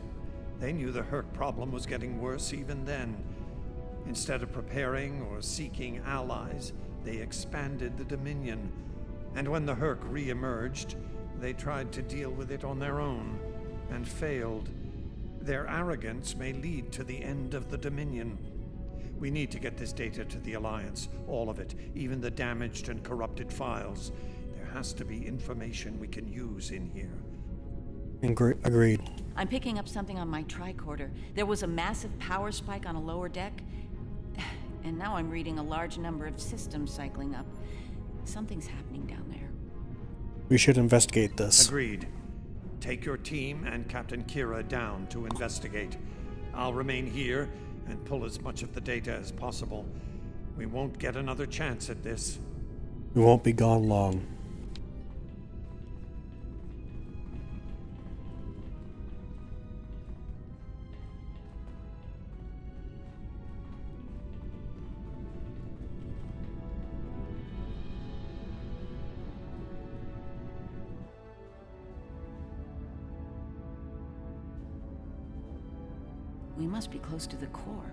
They knew the Herc problem was getting worse even then. Instead of preparing or seeking allies, they expanded the Dominion. And when the Herc re-emerged, they tried to deal with it on their own, and failed. Their arrogance may lead to the end of the Dominion. We need to get this data to the Alliance, all of it, even the damaged and corrupted files. There has to be information we can use in here. Agreed. I'm picking up something on my tricorder. There was a massive power spike on a lower deck, and now I'm reading a large number of systems cycling up. Something's happening down there. We should investigate this. Agreed. Take your team and Captain Kira down to investigate. I'll remain here and pull as much of the data as possible. We won't get another chance at this. We won't be gone long. We must be close to the core.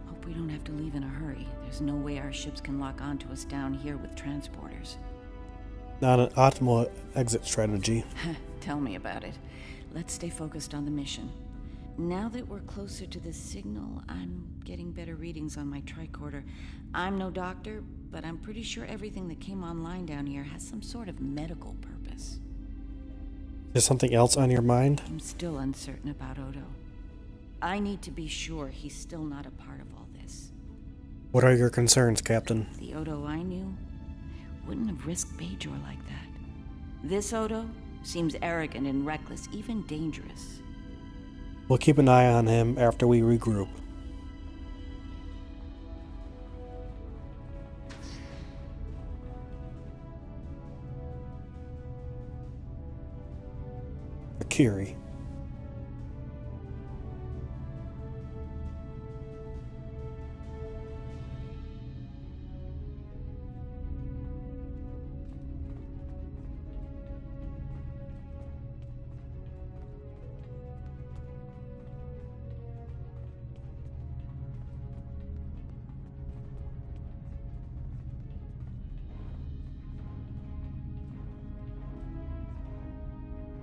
Hope we don't have to leave in a hurry. There's no way our ships can lock onto us down here with transporters. Not an optimal exit strategy. Tell me about it. Let's stay focused on the mission. Now that we're closer to the signal, I'm getting better readings on my tricorder. I'm no doctor, but I'm pretty sure everything that came online down here has some sort of medical purpose. Is something else on your mind? I'm still uncertain about Odo. I need to be sure he's still not a part of all this. What are your concerns, Captain? The Odo I knew wouldn't have risked Bajor like that. This Odo seems arrogant and reckless, even dangerous. We'll keep an eye on him after we regroup. Akiri.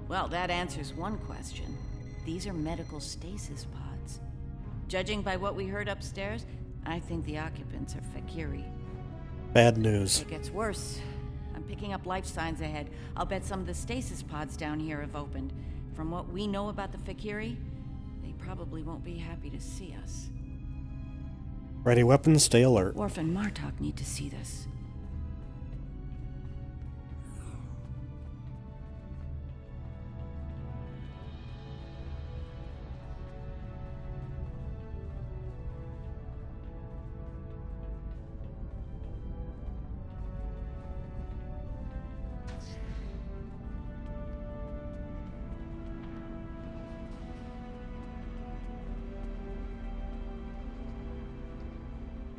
Well, that answers one question. These are medical stasis pods. Judging by what we heard upstairs, I think the occupants are Fakiri. Bad news. It gets worse. I'm picking up life signs ahead. I'll bet some of the stasis pods down here have opened. From what we know about the Fakiri, they probably won't be happy to see us. Ready weapons, stay alert. Worf and Martok need to see this.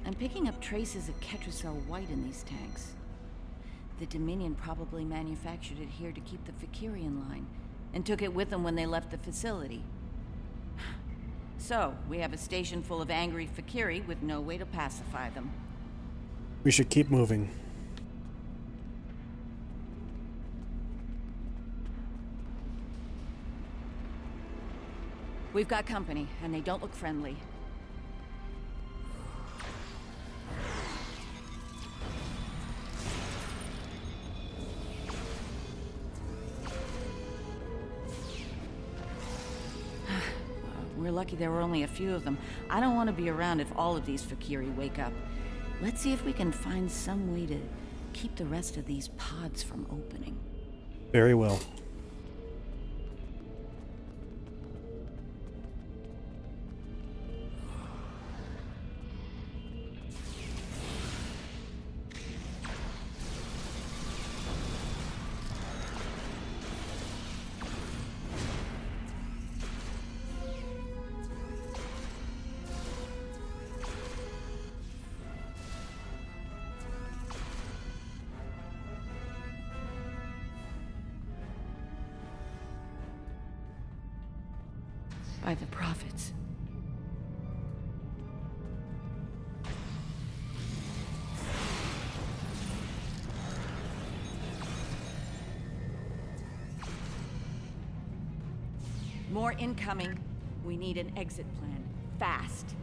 I'm picking up traces of Ketracel White in these tanks. The Dominion probably manufactured it here to keep the Fakiri in line, and took it with them when they left the facility. So, we have a station full of angry Fakiri with no way to pacify them. We should keep moving. We've got company, and they don't look friendly. We're lucky there were only a few of them. I don't want to be around if all of these Fakiri wake up. Let's see if we can find some way to keep the rest of these pods from opening. Very well. By the prophets. More incoming. We need an exit plan. Fast.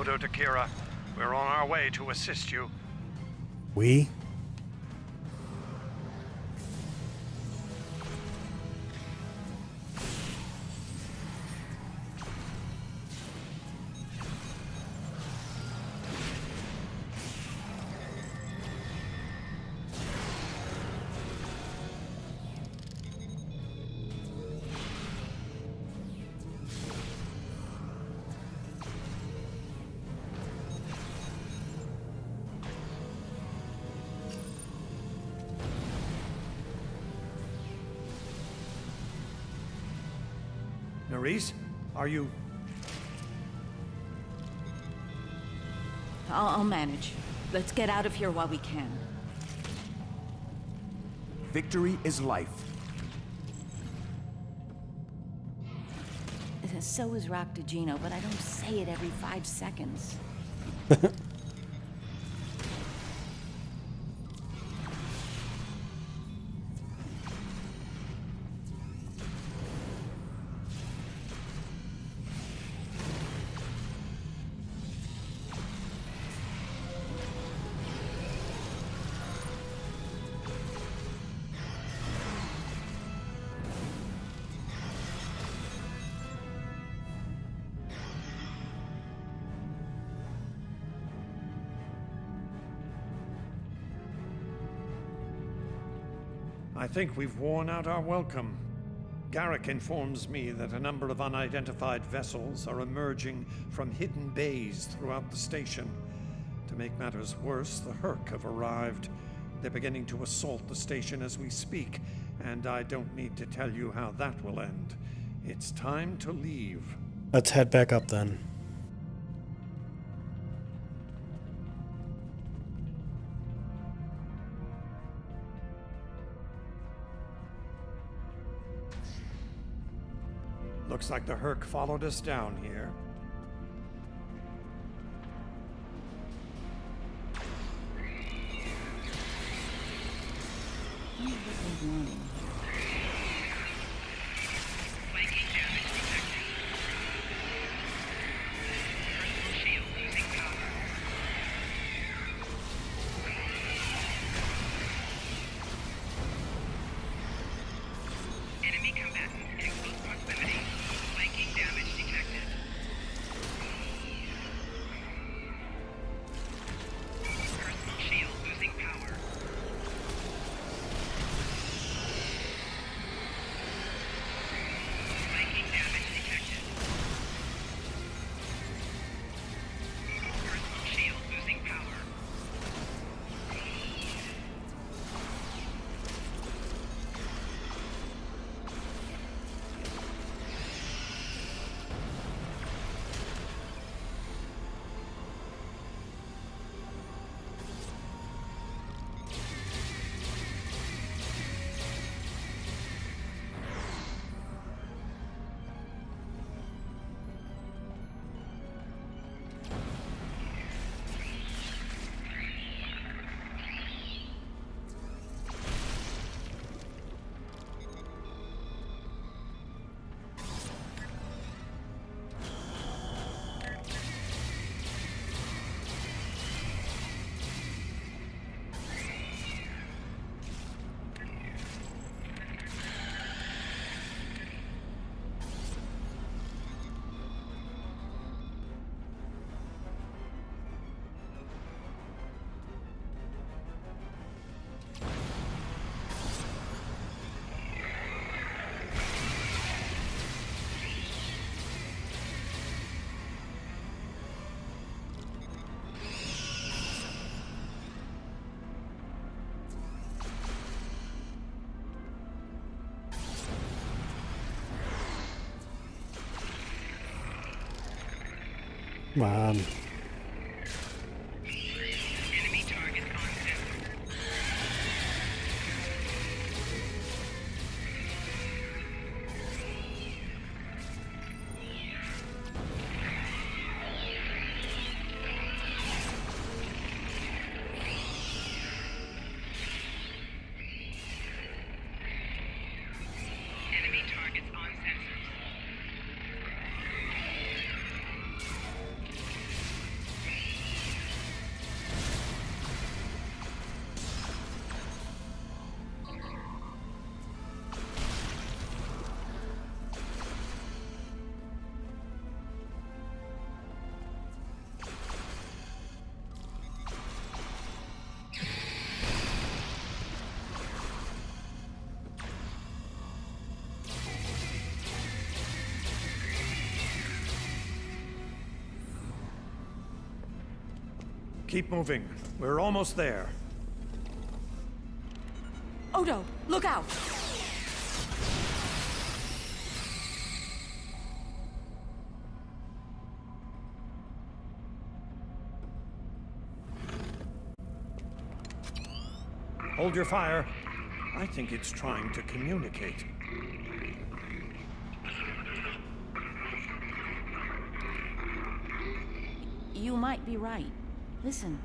Odo to Kira. We're on our way to assist you. We? Nerys, are you... I'll manage. Let's get out of here while we can. Victory is life. So is Roctagino, but I don't say it every 5 seconds. I think we've worn out our welcome. Garrick informs me that a number of unidentified vessels are emerging from hidden bays throughout the station. To make matters worse, the Hurk have arrived. They're beginning to assault the station as we speak, and I don't need to tell you how that will end. It's time to leave. Let's head back up then. Looks like the Hurk followed us down here. Come on. Keep moving. We're almost there. Odo, look out! Hold your fire. I think it's trying to communicate. You might be right. Listen.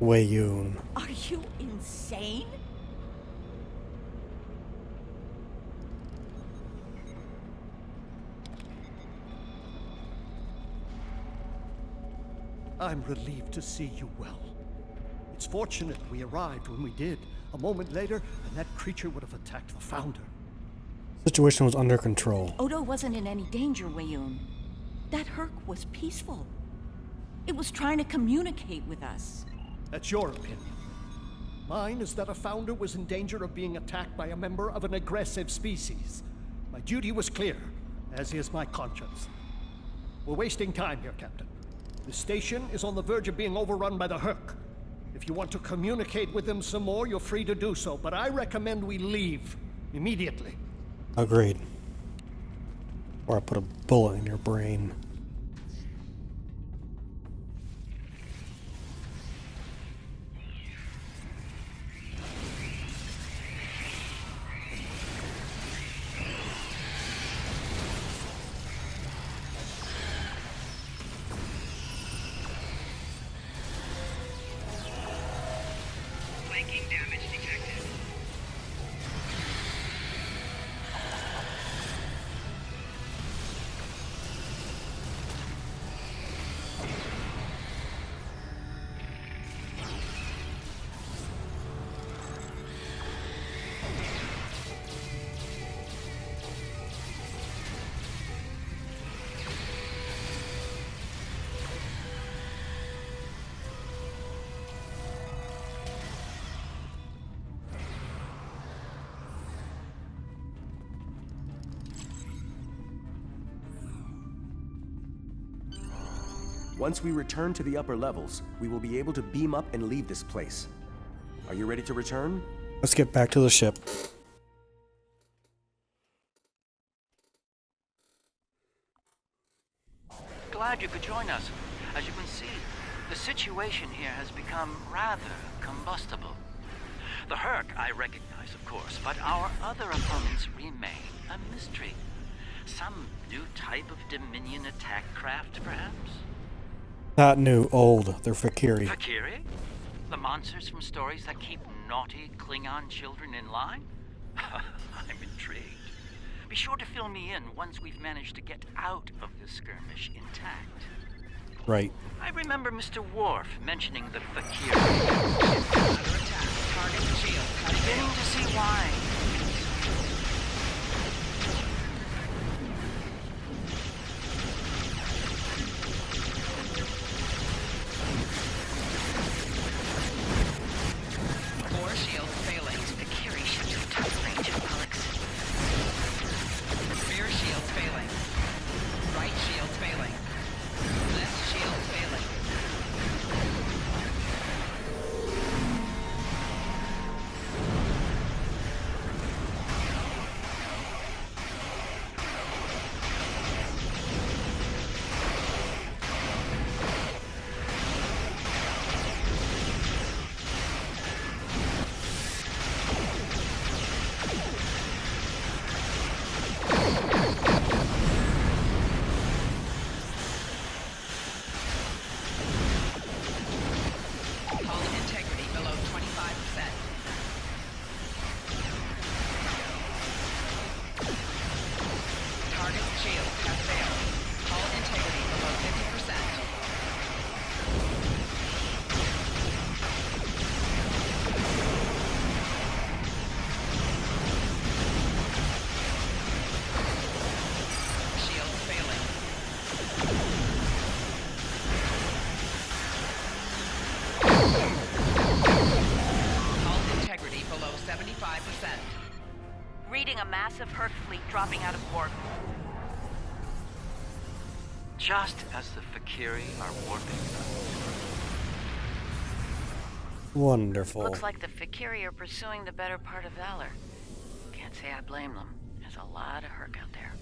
Weyoun. Are you insane? I'm relieved to see you well. It's fortunate we arrived when we did. A moment later, and that creature would have attacked the Founder. Situation was under control. Odo wasn't in any danger, Weyoun. That Herc was peaceful. It was trying to communicate with us. That's your opinion. Mine is that a Founder was in danger of being attacked by a member of an aggressive species. My duty was clear, as is my conscience. We're wasting time here, Captain. The station is on the verge of being overrun by the Herc. If you want to communicate with them some more, you're free to do so, but I recommend we leave immediately. Agreed. Or I put a bullet in your brain. Flanking damage detected. Once we return to the upper levels, we will be able to beam up and leave this place. Are you ready to return? Let's get back to the ship. Glad you could join us. As you can see, the situation here has become rather combustible. The Herc I recognize, of course, but our other opponents remain a mystery. Some new type of Dominion attack craft, perhaps? Not new, old. They're Fakiri. Fakiri? The monsters from stories that keep naughty Klingon children in line? I'm intrigued. Be sure to fill me in once we've managed to get out of the skirmish intact. Right. I remember Mr. Worf mentioning the Fakiri. Under attack. Target shield. Beginning to see why. Core shield failing. Fakiri ships have tough range of bullets. Rear shield failing. Right shield failing. Left shield failing. Hull integrity below 25%. Target shields have failed. Hull integrity below 50%. Shields failing. Hull integrity below 75%. reading a massive Herc fleet dropping out of Quark. Just as the Fakiri are warping. Wonderful. Looks like the Fakiri are pursuing the better part of Valor. Can't say I blame them. There's a lot of Herc out there.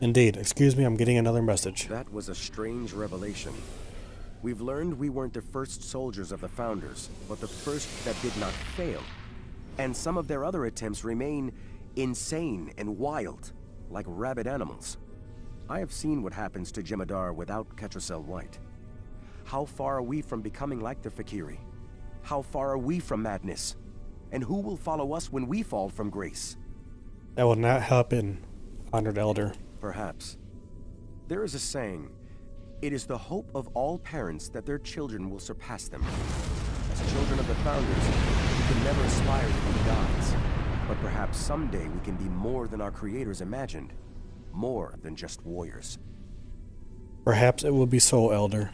Indeed. Excuse me, I'm getting another message. That was a strange revelation. We've learned we weren't the first soldiers of the Founders, but the first that did not fail. And some of their other attempts remain insane and wild, like rabid animals. I have seen what happens to Jem'Hadar without Ketracel White. How far are we from becoming like the Fakiri? How far are we from madness? And who will follow us when we fall from grace? That will not happen, Honored Elder. Perhaps. There is a saying, it is the hope of all parents that their children will surpass them. As children of the Founders, we can never aspire to be gods. But perhaps someday we can be more than our creators imagined. More than just warriors. Perhaps it will be so, Elder.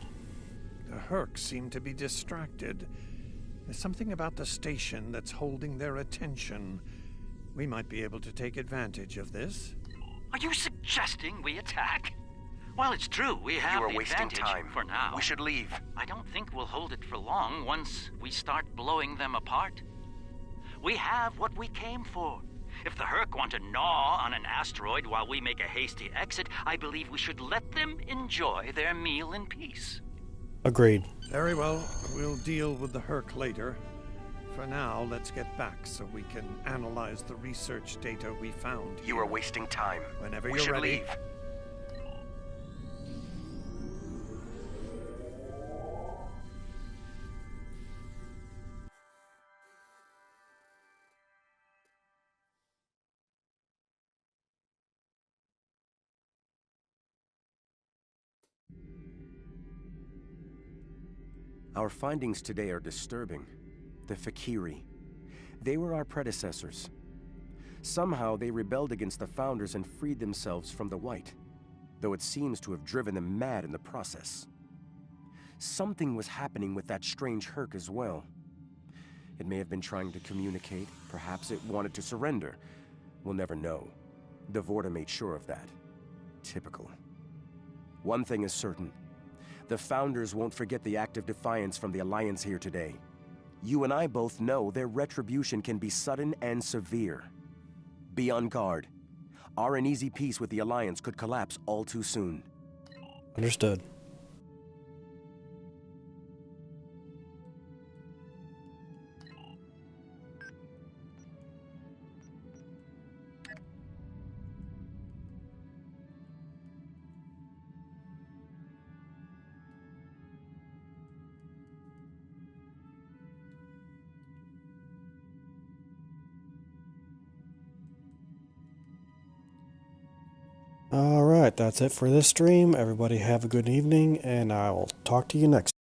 The Herc seem to be distracted. There's something about the station that's holding their attention. We might be able to take advantage of this. Are you suggesting we attack? Well, it's true, we have You are the wasting advantage time. for now. We should leave. I don't think we'll hold it for long once we start blowing them apart. We have what we came for. If the Herc want to gnaw on an asteroid while we make a hasty exit, I believe we should let them enjoy their meal in peace. Agreed. Very well. We'll deal with the Herc later. For now, let's get back so we can analyze the research data we found. You are wasting time. Whenever We you're should ready. leave. Our findings today are disturbing. The Fakiri. They were our predecessors. Somehow they rebelled against the Founders and freed themselves from the White, though it seems to have driven them mad in the process. Something was happening with that strange Herc as well. It may have been trying to communicate, perhaps it wanted to surrender. We'll never know. The Vorta made sure of that. Typical. One thing is certain. The Founders won't forget the act of defiance from the Alliance here today. You and I both know their retribution can be sudden and severe. Be on guard. Our uneasy peace with the Alliance could collapse all too soon. Understood. Alright, that's it for this stream. Everybody have a good evening, and I'll talk to you next time.